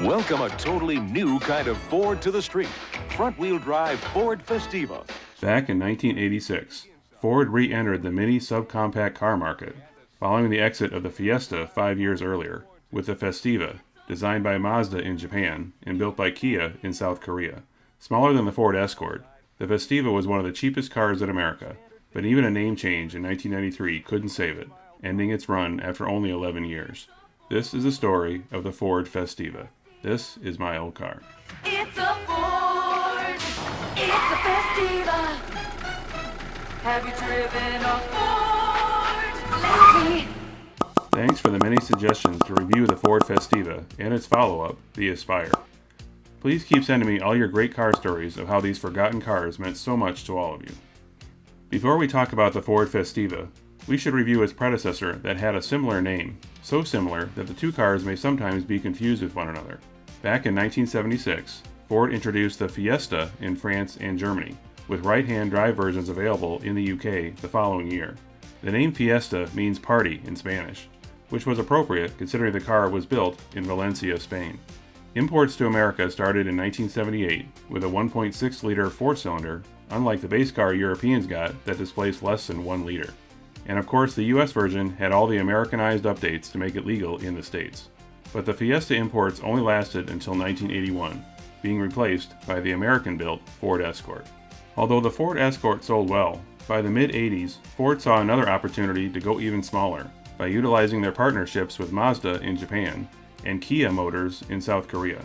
Welcome a totally new kind of Ford to the street. Front-wheel drive Ford Festiva. Back in 1986, Ford re-entered the mini-subcompact car market, following the exit of the Fiesta 5 years earlier, with the Festiva, designed by Mazda in Japan and built by Kia in South Korea. Smaller than the Ford Escort, the Festiva was one of the cheapest cars in America, but even a name change in 1993 couldn't save it, ending its run after only 11 years. This is the story of the Ford Festiva. This is my old car. It's a Ford. It's a Festiva. Have you driven a Ford lately? Thanks for the many suggestions to review the Ford Festiva and its follow-up, the Aspire. Please keep sending me all your great car stories of how these forgotten cars meant so much to all of you. Before we talk about the Ford Festiva, we should review its predecessor that had a similar name, so similar that the two cars may sometimes be confused with one another. Back in 1976, Ford introduced the Fiesta in France and Germany, with right-hand drive versions available in the UK the following year. The name Fiesta means party in Spanish, which was appropriate considering the car was built in Valencia, Spain. Imports to America started in 1978 with a 1.6-liter four-cylinder, unlike the base car Europeans got that displaced less than 1 liter. And of course the US version had all the Americanized updates to make it legal in the States. But the Fiesta imports only lasted until 1981, being replaced by the American-built Ford Escort. Although the Ford Escort sold well, by the mid-80s, Ford saw another opportunity to go even smaller by utilizing their partnerships with Mazda in Japan and Kia Motors in South Korea.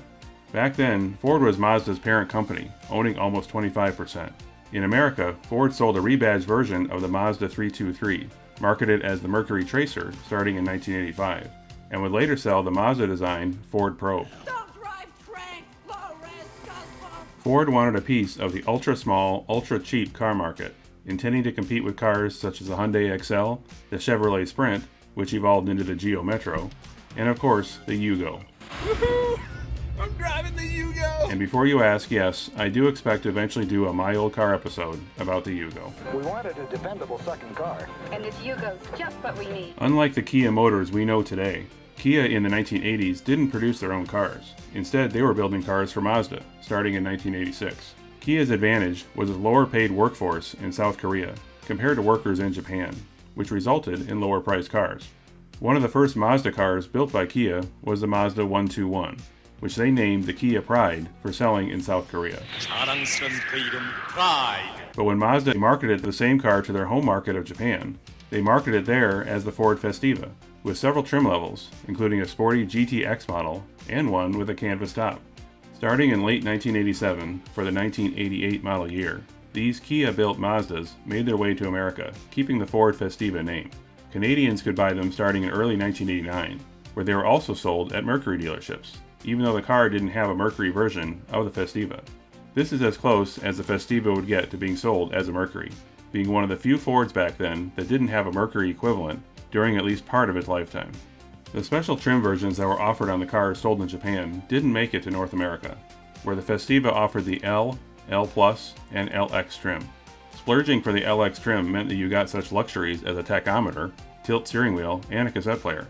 Back then, Ford was Mazda's parent company, owning almost 25%. In America, Ford sold a rebadged version of the Mazda 323, marketed as the Mercury Tracer starting in 1985, and would later sell the Mazda-designed Ford Probe. Ford wanted a piece of the ultra-small, ultra-cheap car market, intending to compete with cars such as the Hyundai Excel, the Chevrolet Sprint, which evolved into the Geo Metro, and of course, the Yugo. Woohoo! I'm driving the Yugo! And before you ask, yes, I do expect to eventually do a My Old Car episode about the Yugo. We wanted a dependable second car. And this Yugo's just what we need. Unlike the Kia Motors we know today, Kia in the 1980s didn't produce their own cars. Instead, they were building cars for Mazda, starting in 1986. Kia's advantage was its lower paid workforce in South Korea, compared to workers in Japan, which resulted in lower priced cars. One of the first Mazda cars built by Kia was the Mazda 121, which they named the Kia Pride for selling in South Korea. But when Mazda marketed the same car to their home market of Japan, they marketed it there as the Ford Festiva, with several trim levels, including a sporty GTX model and one with a canvas top. Starting in late 1987 for the 1988 model year, these Kia-built Mazdas made their way to America, keeping the Ford Festiva name. Canadians could buy them starting in early 1989, where they were also sold at Mercury dealerships, even though the car didn't have a Mercury version of the Festiva. This is as close as the Festiva would get to being sold as a Mercury, being one of the few Fords back then that didn't have a Mercury equivalent during at least part of its lifetime. The special trim versions that were offered on the cars sold in Japan didn't make it to North America, where the Festiva offered the L, L+, and LX trim. Splurging for the LX trim meant that you got such luxuries as a tachometer, tilt steering wheel, and a cassette player.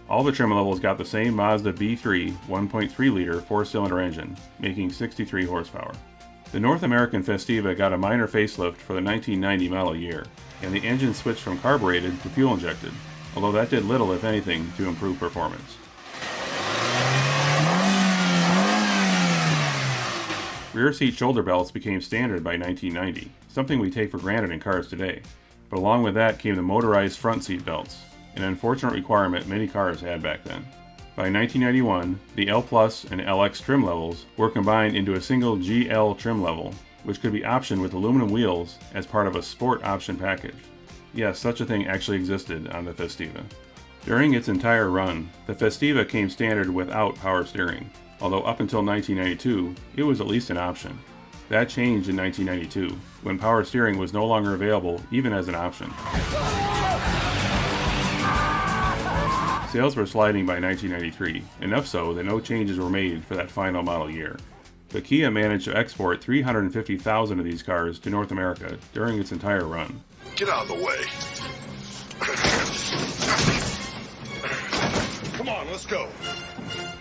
All the trim levels got the same Mazda B3 1.3-liter four-cylinder engine, making 63 horsepower. The North American Festiva got a minor facelift for the 1990 model year, and the engine switched from carbureted to fuel-injected, although that did little if anything to improve performance. Rear seat shoulder belts became standard by 1990, something we take for granted in cars today, but along with that came the motorized front seat belts, an unfortunate requirement many cars had back then. By 1991, the L+ and LX trim levels were combined into a single GL trim level, which could be optioned with aluminum wheels as part of a sport option package. Yes, such a thing actually existed on the Festiva. During its entire run, the Festiva came standard without power steering, although up until 1992, it was at least an option. That changed in 1992, when power steering was no longer available even as an option. Sales were sliding by 1993, enough so that no changes were made for that final model year. But Kia managed to export 350,000 of these cars to North America during its entire run. Get out of the way. Come on, let's go.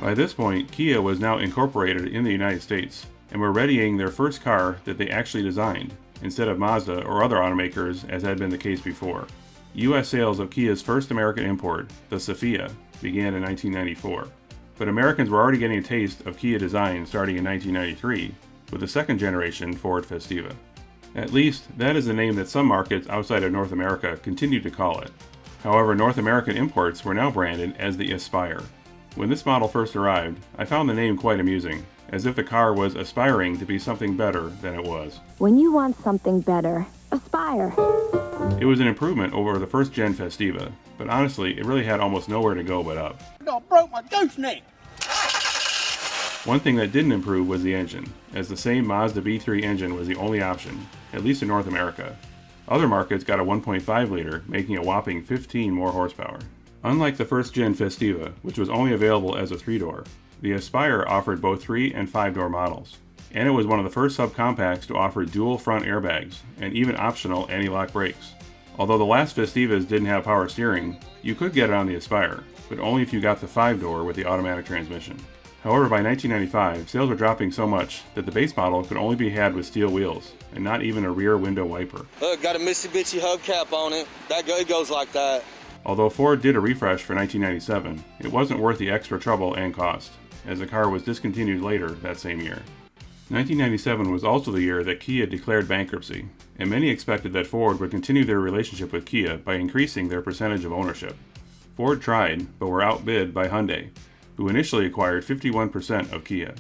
By this point, Kia was now incorporated in the United States and were readying their first car that they actually designed, instead of Mazda or other automakers as had been the case before. U.S. sales of Kia's first American import, the Sofia, began in 1994. But Americans were already getting a taste of Kia design starting in 1993 with the second generation Ford Festiva. At least, that is the name that some markets outside of North America continued to call it. However, North American imports were now branded as the Aspire. When this model first arrived, I found the name quite amusing, as if the car was aspiring to be something better than it was. When you want something better, aspire. It was an improvement over the first gen Festiva, but honestly, it really had almost nowhere to go but up. I broke my gooseneck. One thing that didn't improve was the engine, as the same Mazda B3 engine was the only option, at least in North America. Other markets got a 1.5 liter, making a whopping 15 more horsepower. Unlike the first gen Festiva, which was only available as a 3-door, the Aspire offered both 3 and 5-door models. And it was one of the first subcompacts to offer dual front airbags, and even optional anti-lock brakes. Although the last Festivas didn't have power steering, you could get it on the Aspire, but only if you got the 5-door with the automatic transmission. However, by 1995, sales were dropping so much that the base model could only be had with steel wheels, and not even a rear window wiper. Look, got a Mitsubishi hubcap on it. It goes like that. Although Ford did a refresh for 1997, it wasn't worth the extra trouble and cost, as the car was discontinued later that same year. 1997 was also the year that Kia declared bankruptcy, and many expected that Ford would continue their relationship with Kia by increasing their percentage of ownership. Ford tried, but were outbid by Hyundai, who initially acquired 51% of Kia.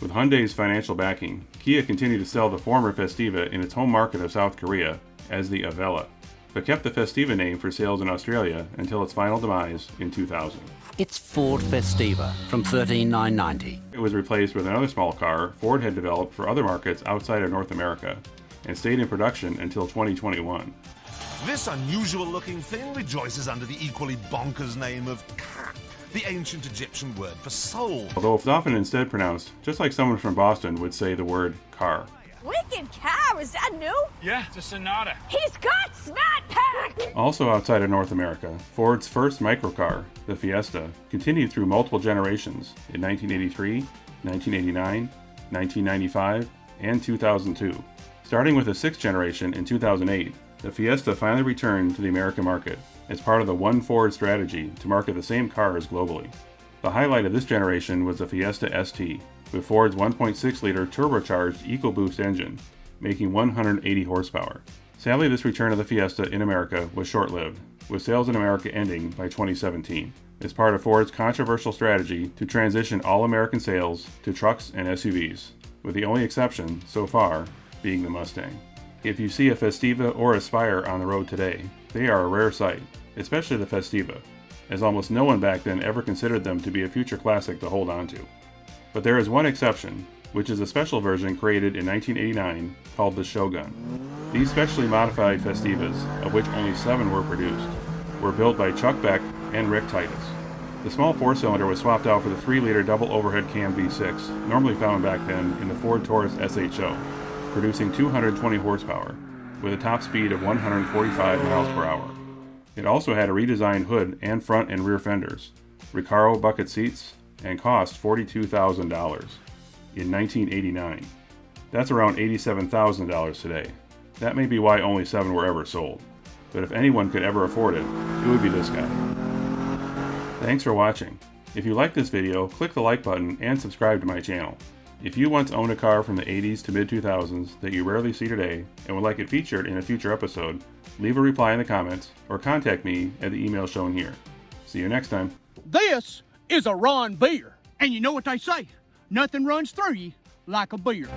With Hyundai's financial backing, Kia continued to sell the former Festiva in its home market of South Korea as the Avella, but kept the Festiva name for sales in Australia until its final demise in 2000. It's Ford Festiva from $13,990. It was replaced with another small car Ford had developed for other markets outside of North America and stayed in production until 2021. This unusual-looking thing rejoices under the equally bonkers name of Ka, the ancient Egyptian word for soul. Although it's often instead pronounced just like someone from Boston would say the word car. Wicked car, is that new? Yeah, it's a Sonata. He's got Smart Pack! Also outside of North America, Ford's first microcar, the Fiesta, continued through multiple generations in 1983, 1989, 1995, and 2002. Starting with the 6th generation in 2008, the Fiesta finally returned to the American market as part of the One Ford strategy to market the same cars globally. The highlight of this generation was the Fiesta ST, with Ford's 1.6-liter turbocharged EcoBoost engine, making 180 horsepower. Sadly, this return of the Fiesta in America was short-lived, with sales in America ending by 2017, as part of Ford's controversial strategy to transition all American sales to trucks and SUVs, with the only exception, so far, being the Mustang. If you see a Festiva or Aspire on the road today, they are a rare sight, especially the Festiva, as almost no one back then ever considered them to be a future classic to hold on to. But there is one exception, which is a special version created in 1989 called the Shogun. These specially modified Festivas, of which only 7 were produced, were built by Chuck Beck and Rick Titus. The small 4-cylinder was swapped out for the 3-liter double overhead cam V6, normally found back then in the Ford Taurus SHO, producing 220 horsepower, with a top speed of 145 miles per hour. It also had a redesigned hood and front and rear fenders, Recaro bucket seats, and cost $42,000 in 1989. That's around $87,000 today. That may be why only 7 were ever sold. But if anyone could ever afford it, it would be this guy. Thanks for watching. If you like this video, click the like button and subscribe to my channel. If you once owned a car from the 80s to mid-2000s that you rarely see today and would like it featured in a future episode, leave a reply in the comments or contact me at the email shown here. See you next time. This is a Ron beer. And you know what they say, nothing runs through you like a beer.